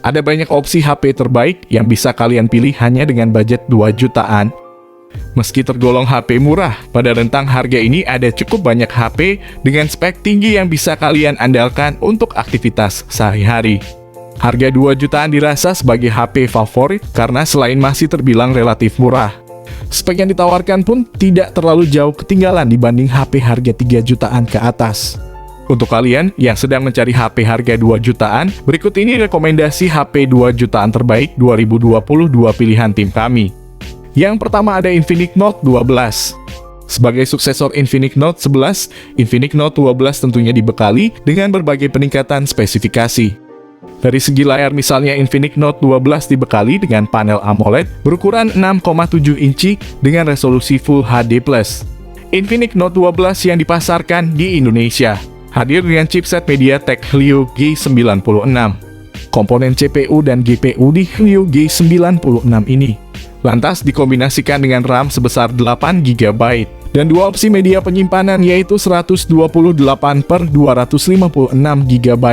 Ada banyak opsi HP terbaik yang bisa kalian pilih hanya dengan budget 2 jutaan. Meski tergolong HP murah, pada rentang harga ini ada cukup banyak HP dengan spek tinggi yang bisa kalian andalkan untuk aktivitas sehari-hari. Harga 2 jutaan dirasa sebagai HP favorit karena selain masih terbilang relatif murah, spek yang ditawarkan pun tidak terlalu jauh ketinggalan dibanding HP harga 3 jutaan ke atas. Untuk kalian yang sedang mencari HP harga 2 jutaan, berikut ini rekomendasi HP 2 jutaan terbaik 2022 pilihan tim kami. Yang pertama ada Infinix Note 12. Sebagai suksesor Infinix Note 11, Infinix Note 12 tentunya dibekali dengan berbagai peningkatan spesifikasi. Dari segi layar misalnya Infinix Note 12 dibekali dengan panel AMOLED berukuran 6,7 inci dengan resolusi Full HD+. Infinix Note 12 yang dipasarkan di Indonesia hadir dengan chipset MediaTek Helio G96. Komponen CPU dan GPU di Helio G96 ini lantas dikombinasikan dengan RAM sebesar 8 GB dan dua opsi media penyimpanan yaitu 128/256 GB.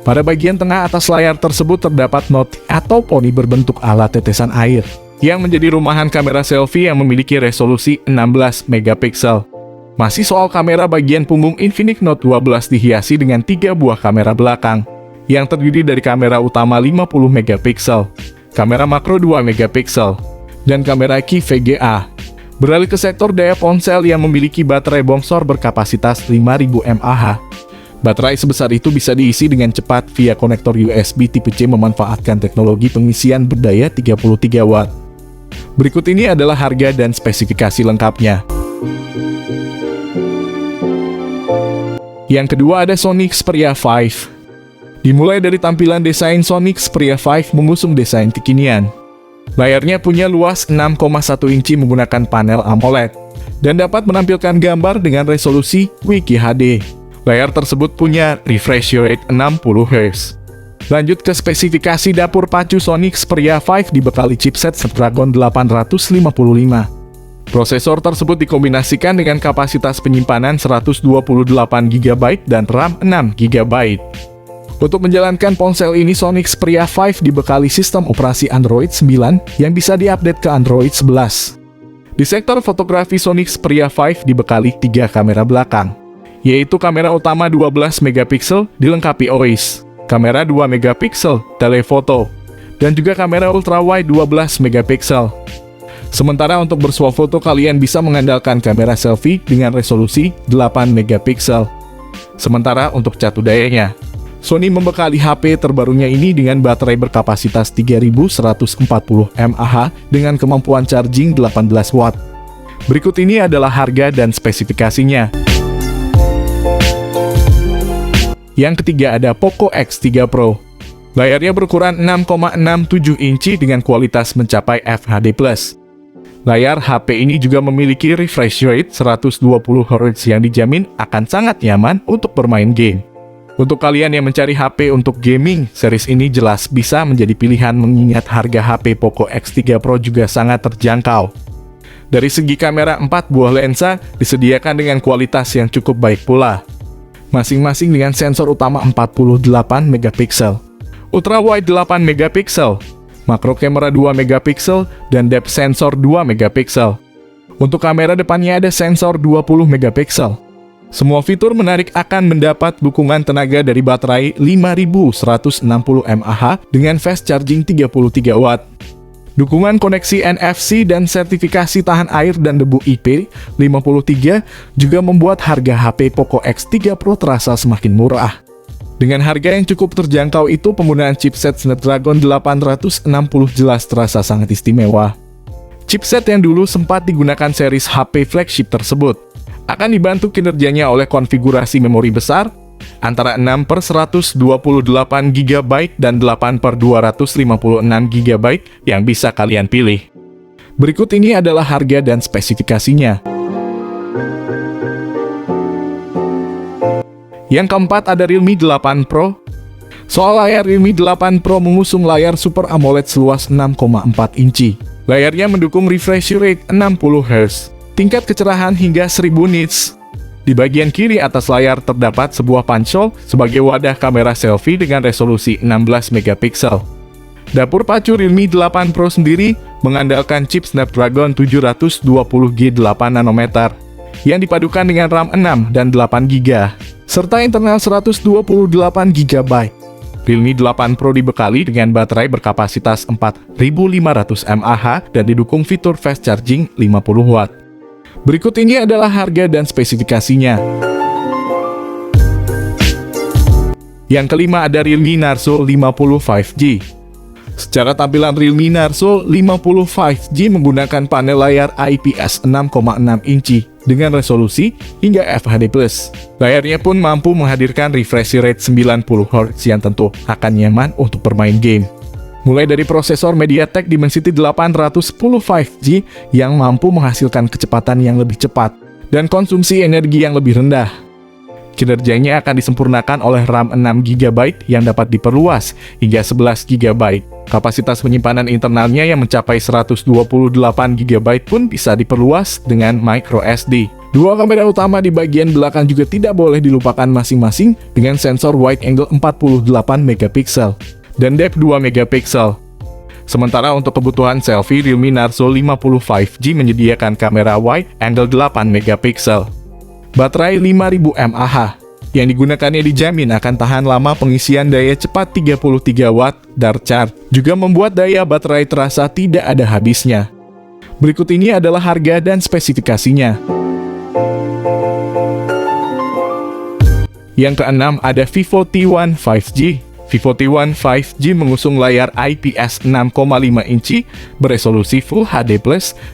Pada bagian tengah atas layar tersebut terdapat note atau poni berbentuk ala tetesan air yang menjadi rumahan kamera selfie yang memiliki resolusi 16 megapiksel. Masih soal kamera, bagian punggung Infinix Note 12 dihiasi dengan 3 buah kamera belakang yang terdiri dari kamera utama 50 megapiksel, kamera makro 2 megapiksel, dan kamera Qi VGA. Beralih ke sektor daya ponsel yang memiliki baterai bongsor berkapasitas 5000 mAh. Baterai sebesar itu bisa diisi dengan cepat via konektor USB tipe C memanfaatkan teknologi pengisian berdaya 33 Watt. Berikut ini adalah harga dan spesifikasi lengkapnya. Yang kedua ada Sony Xperia 5. Dimulai dari tampilan desain, Sony Xperia 5 mengusung desain kekinian. Layarnya punya luas 6,1 inci menggunakan panel AMOLED dan dapat menampilkan gambar dengan resolusi QHD. Layar tersebut punya refresh rate 60 Hz. Lanjut ke spesifikasi dapur pacu, Sony Xperia 5 dibekali chipset Snapdragon 855. Prosesor tersebut dikombinasikan dengan kapasitas penyimpanan 128 GB dan RAM 6 GB. Untuk menjalankan ponsel ini, Sony Xperia 5 dibekali sistem operasi Android 9 yang bisa diupdate ke Android 11. Di sektor fotografi, Sony Xperia 5 dibekali 3 kamera belakang, yaitu kamera utama 12 megapiksel dilengkapi OIS, kamera 2 megapiksel telefoto, dan juga kamera ultrawide 12 megapiksel. Sementara untuk bersuah foto kalian bisa mengandalkan kamera selfie dengan resolusi 8 megapiksel. Sementara untuk catu dayanya, Sony membekali HP terbarunya ini dengan baterai berkapasitas 3140 mAh dengan kemampuan charging 18 Watt. Berikut ini adalah harga dan spesifikasinya. Yang ketiga ada Poco X3 Pro. Layarnya berukuran 6,67 inci dengan kualitas mencapai FHD+. Layar HP ini juga memiliki refresh rate 120 Hz yang dijamin akan sangat nyaman untuk bermain game. Untuk kalian yang mencari HP untuk gaming, series ini jelas bisa menjadi pilihan mengingat harga HP Poco X3 Pro juga sangat terjangkau. Dari segi kamera, 4 buah lensa disediakan dengan kualitas yang cukup baik pula, masing-masing dengan sensor utama 48 megapiksel, ultrawide 8 megapiksel, makro kamera 2 megapiksel, dan depth sensor 2 megapiksel. Untuk kamera depannya ada sensor 20 megapiksel. Semua fitur menarik akan mendapat dukungan tenaga dari baterai 5160 mAh dengan fast charging 33 Watt. Dukungan koneksi NFC dan sertifikasi tahan air dan debu IP53 juga membuat harga HP Poco X3 Pro terasa semakin murah. Dengan harga yang cukup terjangkau itu, penggunaan chipset Snapdragon 860 jelas terasa sangat istimewa. Chipset yang dulu sempat digunakan series HP flagship tersebut akan dibantu kinerjanya oleh konfigurasi memori besar antara 6/128 GB dan 8/256 GB yang bisa kalian pilih. Berikut ini adalah harga dan spesifikasinya. Yang keempat ada Realme 8 Pro. Soal layar, Realme 8 Pro mengusung layar Super AMOLED seluas 6,4 inci. Layarnya mendukung refresh rate 60 Hz, tingkat kecerahan hingga 1000 nits, Di bagian kiri atas layar terdapat sebuah pansel sebagai wadah kamera selfie dengan resolusi 16 megapiksel. Dapur pacu Realme 8 Pro sendiri mengandalkan chip Snapdragon 720G 8 nanometer yang dipadukan dengan RAM 6 dan 8GB serta internal 128GB. Realme 8 Pro dibekali dengan baterai berkapasitas 4500 mAh dan didukung fitur fast charging 50W. Berikut ini adalah harga dan spesifikasinya. Yang kelima ada Realme Narzo 50 5G. Secara tampilan Realme Narzo 50 5G menggunakan panel layar IPS 6,6 inci dengan resolusi hingga FHD+. Layarnya pun mampu menghadirkan refresh rate 90Hz yang tentu akan nyaman untuk bermain game. Mulai dari prosesor MediaTek Dimensity 810 5G yang mampu menghasilkan kecepatan yang lebih cepat dan konsumsi energi yang lebih rendah. Kinerjanya akan disempurnakan oleh RAM 6GB yang dapat diperluas hingga 11GB. Kapasitas penyimpanan internalnya yang mencapai 128GB pun bisa diperluas dengan microSD. Dua kamera utama di bagian belakang juga tidak boleh dilupakan masing-masing dengan sensor wide angle 48MP dan depth 2MP. Sementara untuk kebutuhan selfie, Realme Narzo 50 5G menyediakan kamera wide angle 8MP. Baterai 5000 mAh yang digunakannya dijamin akan tahan lama, pengisian daya cepat 33W Dart Charge juga membuat daya baterai terasa tidak ada habisnya. Berikut ini adalah harga dan spesifikasinya. Yang keenam ada Vivo T1 5G. Vivo T1 5G mengusung layar IPS 6,5 inci beresolusi Full HD+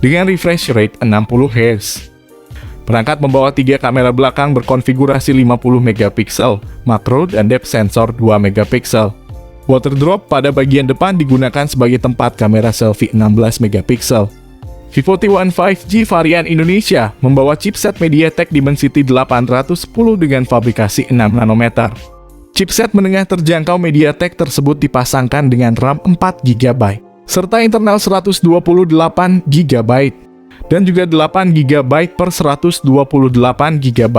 dengan refresh rate 60Hz. Perangkat membawa 3 kamera belakang berkonfigurasi 50MP, makro dan depth sensor 2MP. Water drop pada bagian depan digunakan sebagai tempat kamera selfie 16MP. Vivo T1 5G varian Indonesia membawa chipset MediaTek Dimensity 810 dengan fabrikasi 6 nanometer. Chipset menengah terjangkau MediaTek tersebut dipasangkan dengan RAM 4GB, serta internal 128GB, dan juga 8GB per 128GB.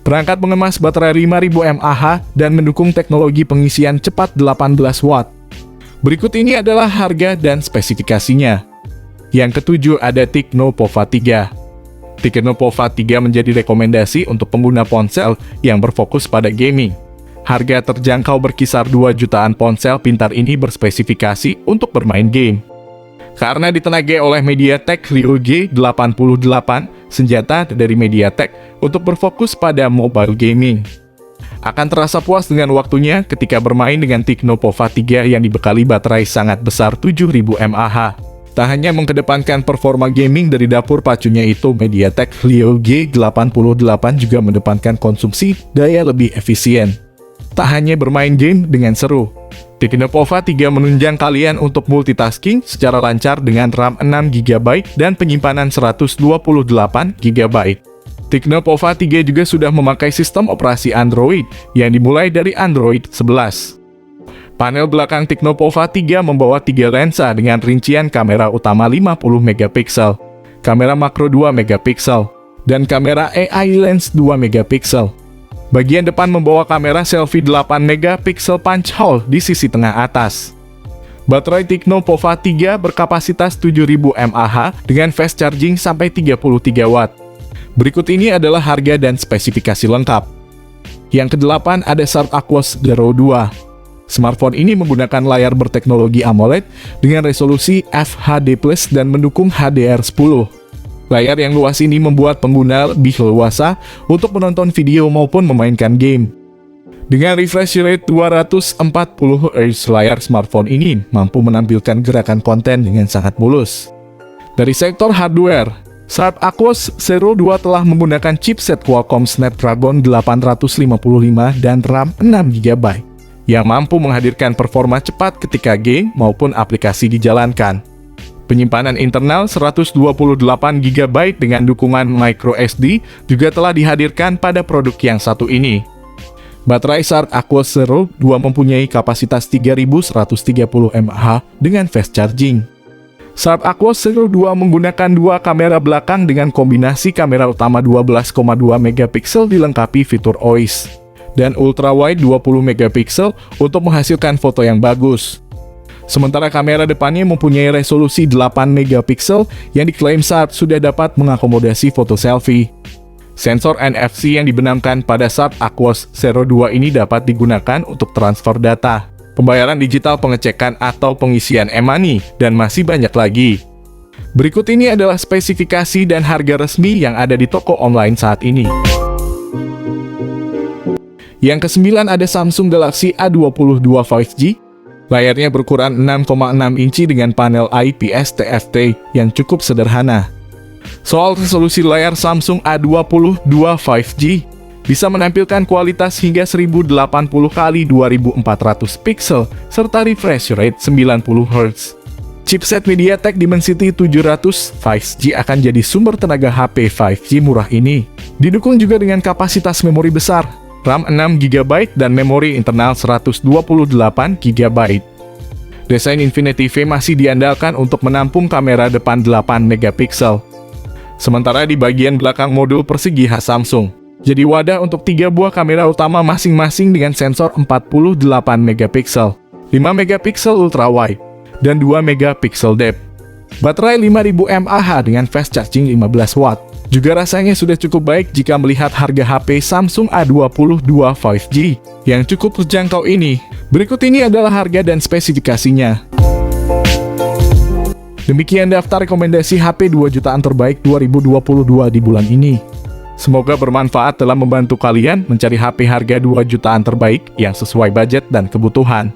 Perangkat mengemas baterai 5000 mAh dan mendukung teknologi pengisian cepat 18W. Berikut ini adalah harga dan spesifikasinya. Yang ketujuh ada Tecno Pova 3. Tecno Pova 3 menjadi rekomendasi untuk pengguna ponsel yang berfokus pada gaming. Harga terjangkau berkisar 2 jutaan. Ponsel pintar ini berspesifikasi untuk bermain game. Karena ditenagai oleh MediaTek Helio G88, senjata dari MediaTek untuk berfokus pada mobile gaming. Akan terasa puas dengan waktunya ketika bermain dengan Tecno Pova 3 yang dibekali baterai sangat besar 7000 mAh. Tak hanya mengedepankan performa gaming dari dapur pacunya itu, MediaTek Helio G88 juga mengedepankan konsumsi daya lebih efisien. Tak hanya bermain game dengan seru, Tecno Pova 3 menunjang kalian untuk multitasking secara lancar dengan RAM 6GB dan penyimpanan 128GB. Tecno Pova 3 juga sudah memakai sistem operasi Android yang dimulai dari Android 11. Panel belakang Tecno Pova 3 membawa 3 lensa dengan rincian kamera utama 50MP, kamera makro 2MP, dan kamera AI lens 2MP. Bagian depan membawa kamera selfie 8MP punch hole di sisi tengah atas. Baterai Tecno Pova 3 berkapasitas 7000 mAh dengan fast charging sampai 33W. Berikut ini adalah harga dan spesifikasi lengkap. Yang kedelapan ada Sharp Aquos Zero 2. Smartphone ini menggunakan layar berteknologi AMOLED dengan resolusi FHD+ dan mendukung HDR10. Layar yang luas ini membuat pengguna lebih leluasa untuk menonton video maupun memainkan game. Dengan refresh rate 240Hz, layar smartphone ini mampu menampilkan gerakan konten dengan sangat mulus. Dari sektor hardware, Sharp Aquos Zero 2 telah menggunakan chipset Qualcomm Snapdragon 855 dan RAM 6GB yang mampu menghadirkan performa cepat ketika game maupun aplikasi dijalankan. Penyimpanan internal 128GB dengan dukungan microSD juga telah dihadirkan pada produk yang satu ini. Baterai Sharp Aquos Zero 2 mempunyai kapasitas 3130 mAh dengan fast charging. Sharp Aquos Zero 2 menggunakan dua kamera belakang dengan kombinasi kamera utama 12,2 megapiksel dilengkapi fitur OIS dan ultra wide 20 megapiksel untuk menghasilkan foto yang bagus. Sementara kamera depannya mempunyai resolusi 8 megapiksel yang diklaim Sharp sudah dapat mengakomodasi foto selfie. Sensor NFC yang dibenamkan pada Sharp Aquos Zero 2 ini dapat digunakan untuk transfer data, pembayaran digital, pengecekan atau pengisian e-money, dan masih banyak lagi. Berikut ini adalah spesifikasi dan harga resmi yang ada di toko online saat ini. Yang ke-9 ada Samsung Galaxy A22 5G. Layarnya berukuran 6,6 inci dengan panel IPS TFT yang cukup sederhana. Soal resolusi layar, Samsung A22 5G bisa menampilkan kualitas hingga 1080 x 2400 pixel serta refresh rate 90 Hz. Chipset MediaTek Dimensity 700 5G akan jadi sumber tenaga HP 5G murah ini. Didukung juga dengan kapasitas memori besar, RAM 6GB dan memori internal 128GB. Desain Infinity V masih diandalkan untuk menampung kamera depan 8 megapiksel. Sementara di bagian belakang modul persegi khas Samsung, jadi wadah untuk 3 buah kamera utama masing-masing dengan sensor 48 megapiksel, 5 megapiksel ultra wide, dan 2 megapiksel depth. Baterai 5000 mAh dengan fast charging 15 watt. Juga rasanya sudah cukup baik jika melihat harga HP Samsung A22 5G yang cukup terjangkau ini. Berikut ini adalah harga dan spesifikasinya. Demikian daftar rekomendasi HP 2 jutaan terbaik 2022 di bulan ini. Semoga bermanfaat dalam membantu kalian mencari HP harga 2 jutaan terbaik yang sesuai budget dan kebutuhan.